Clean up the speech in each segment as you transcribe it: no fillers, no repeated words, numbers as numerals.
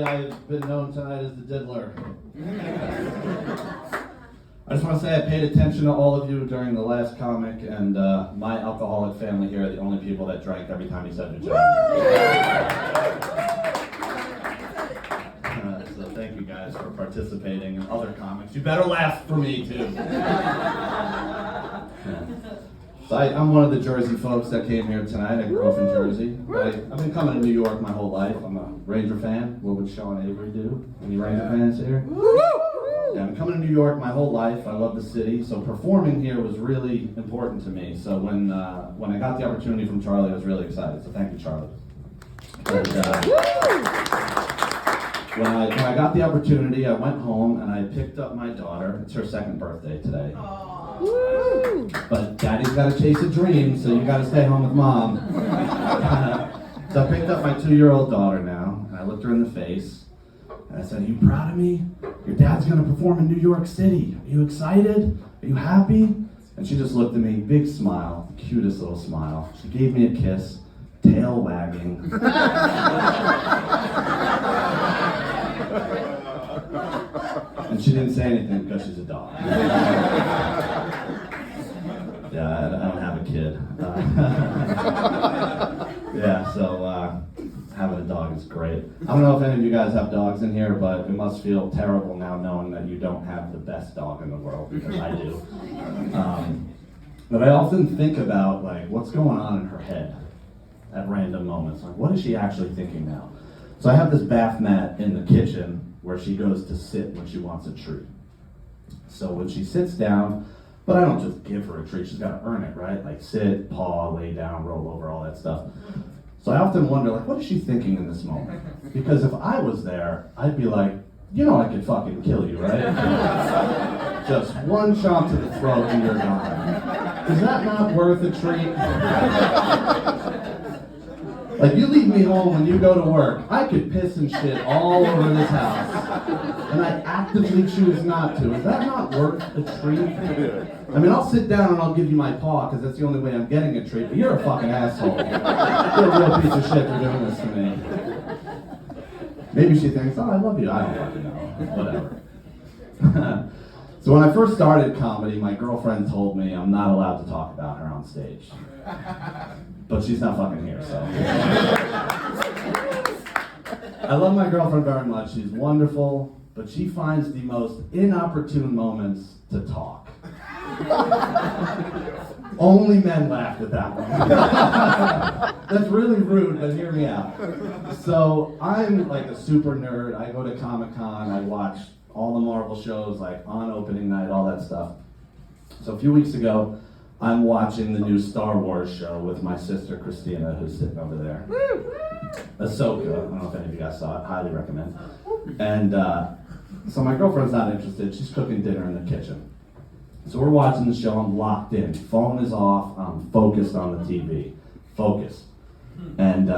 I've been known tonight as the diddler. I just want to say I paid attention to all of you during the last comic, and my alcoholic family here are the only people that drank every time he said a joke. So thank you guys for participating in other comics. You better laugh for me too. So I'm one of the Jersey folks that came here tonight. I grew up in Jersey. I've been coming to New York my whole life. I'm a Ranger fan. What would Sean Avery do? Any Ranger fans here? Yeah, I'm coming to New York my whole life. I love the city. So performing here was really important to me. So when I got the opportunity from Charlie, I was really excited. So thank you, Charlie. And, when I got the opportunity, I went home and I picked up my daughter. It's her second birthday today. But daddy's got to chase a dream, so you got to stay home with mom. So I picked up my 2-year-old daughter now, and I looked her in the face, and I said, "Are you proud of me? Your dad's going to perform in New York City. Are you excited? Are you happy?" And she just looked at me, big smile, cutest little smile. She gave me a kiss, tail wagging. And she didn't say anything because she's a dog. Yeah, I don't have a kid. Having a dog is great. I don't know if any of you guys have dogs in here, but it must feel terrible now knowing that you don't have the best dog in the world, because I do. But I often think about what's going on in her head at random moments. What is she actually thinking now? So I have this bath mat in the kitchen where she goes to sit when she wants a treat. So when she sits down, but I don't just give her a treat, she's got to earn it, right? Sit, paw, lay down, roll over, all that stuff. So I often wonder, what is she thinking in this moment? Because if I was there, I'd be like, I could fucking kill you, right? Just one shot to the throat and you're gone. Is that not worth a treat? You leave me home when you go to work, I could piss and shit all over this house, and I actively choose not to. Is that not worth a treat? I mean, I'll sit down and I'll give you my paw, because that's the only way I'm getting a treat, but you're a fucking asshole. You're a real piece of shit for doing this to me. Maybe she thinks, oh, I love you. I don't fucking know. Whatever. So when I first started comedy, my girlfriend told me I'm not allowed to talk about her on stage. But she's not fucking here, so. I love my girlfriend very much. She's wonderful, but she finds the most inopportune moments to talk. Only men laughed at that one. That's really rude, but hear me out. So I'm a super nerd. I go to Comic-Con. I watch all the Marvel shows, on opening night, all that stuff. So a few weeks ago, I'm watching the new Star Wars show with my sister Christina, who's sitting over there. Ahsoka. I don't know if any of you guys saw it. Highly recommend. And so my girlfriend's not interested. She's cooking dinner in the kitchen. So we're watching the show. I'm locked in. Phone is off. I'm focused on the TV. Focused. And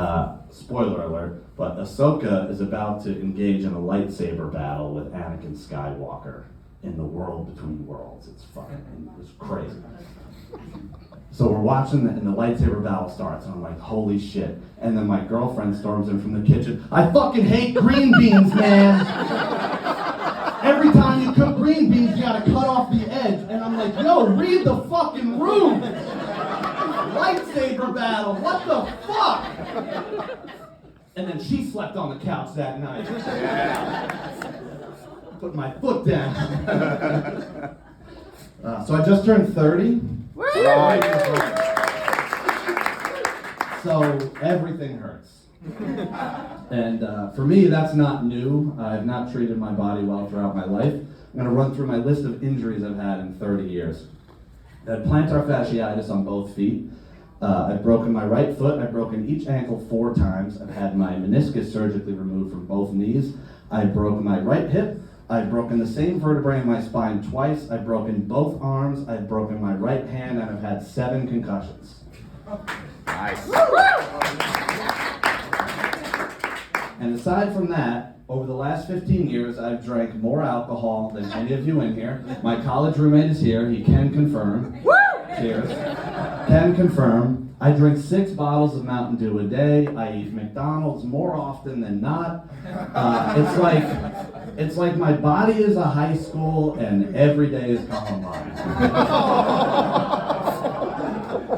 spoiler alert, but Ahsoka is about to engage in a lightsaber battle with Anakin Skywalker in the world between worlds. It's crazy. So we're watching and the lightsaber battle starts, and I'm like, holy shit. And then my girlfriend storms in from the kitchen. I fucking hate green beans, man. Every time you cook green beans, you gotta cut off the edge. And I'm like, yo, read the fucking room. Lightsaber battle, what the fuck? And then she slept on the couch that night. Put my foot down. So I just turned 30. So everything hurts. And for me, that's not new. I've not treated my body well throughout my life. I'm going to run through my list of injuries I've had in 30 years. I had plantar fasciitis on both feet. I've broken my right foot. I've broken each ankle 4 times. I've had my meniscus surgically removed from both knees. I broke my right hip. I've broken the same vertebrae in my spine twice. I've broken both arms. I've broken my right hand, and I've had 7 concussions. Nice. And aside from that, over the last 15 years, I've drank more alcohol than any of you in here. My college roommate is here. He can confirm. Cheers. Can confirm. I drink 6 bottles of Mountain Dew a day. I eat McDonald's more often than not. It's like my body is a high school and every day is Columbine.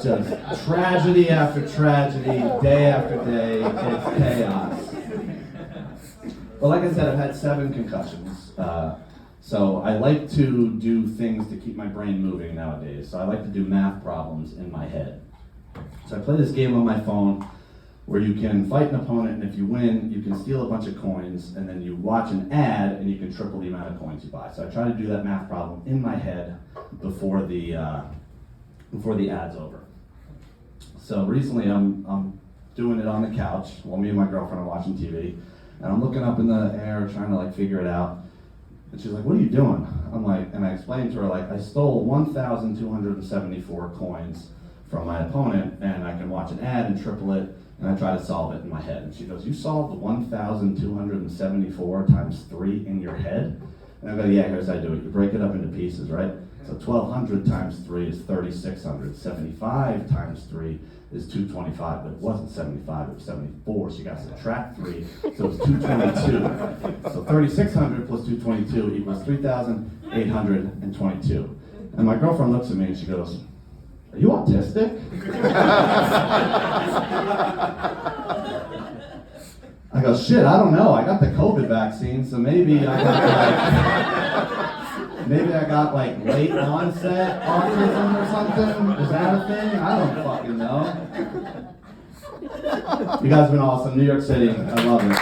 Just tragedy after tragedy, day after day. It's chaos. But like I said, I've had 7 concussions. So I like to do things to keep my brain moving nowadays. So I like to do math problems in my head. So I play this game on my phone where you can fight an opponent, and if you win, you can steal a bunch of coins, and then you watch an ad, and you can triple the amount of coins you buy. So I try to do that math problem in my head before the ad's over. So recently I'm doing it on the couch while me and my girlfriend are watching TV, and I'm looking up in the air trying to figure it out. And she's like, "What are you doing?" I'm like, and I explained to her I stole 1,274 coins from my opponent, and I can watch an ad and triple it, and I try to solve it in my head. And she goes, "You solved 1,274 times 3 in your head?" And I go, "Yeah, here's how I do it. You break it up into pieces, right? So 1,200 times 3 is 3,600. 75 times 3 is 225, but it wasn't 75, it was 74, so you got to subtract 3, so it's 222. So 3,600 plus 222 equals 3,822. And my girlfriend looks at me and she goes, "Are you autistic?" I go, "Shit, I don't know. I got the COVID vaccine, so maybe I got late onset autism or something. Is that a thing? I don't fucking know." You guys have been awesome. New York City, I love it.